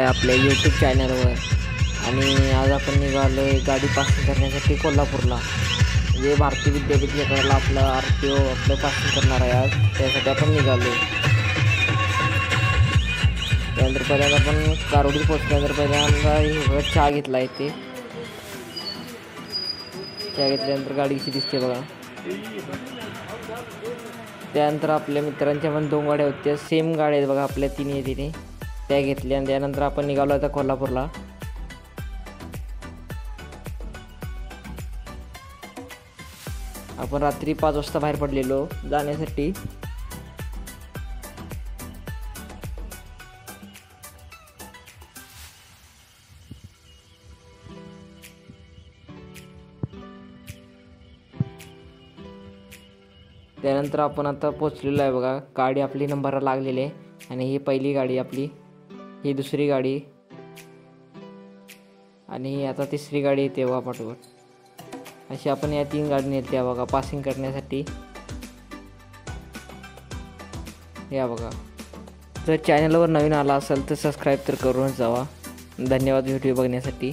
आहे आपल्या यूट्यूब चॅनलवर आणि आज आपण निघालो आहे गाडी पासिंग करण्यासाठी कोल्हापूरला. म्हणजे भारतीय विद्यापीठ क्षेत्राला आपलं RTO आपलं पासिंग करणार आहे आज, त्यासाठी आपण निघालो. त्यानंतर पहिल्यांदा आपण कारोडीत पोचल्यानंतर पहिल्यांदा चहा घेतला आहे. ते चहा घेतल्यानंतर गाडी कशी दिसते बघा. त्यानंतर आपल्या मित्रांच्या पण 2 गाड्या होत्या, सेम गाड्या आहेत बघा आपल्या 3 तिने त्या घेतल्या. आणि त्यानंतर आपण निघालो आता कोल्हापूरला. आपण रात्री 5 वाजता बाहेर पडलेलो जाण्यासाठी. त्यानंतर आपण आता पोचलेलो आहे बघा. गाडी आपली नंबरला लागलेली आहे आणि ही पहिली गाडी आपली, ही दुसरी गाडी आणि आता तिसरी गाडी येते बघा पाठोपाठ. अशी आपण या 3 गाडी नेत्या बघा पासिंग करण्यासाठी. या बघा, जर चॅनलवर नवीन आला असेल तर सबस्क्राईब तर करूनच जावा. धन्यवाद व्हिडिओ बघण्यासाठी.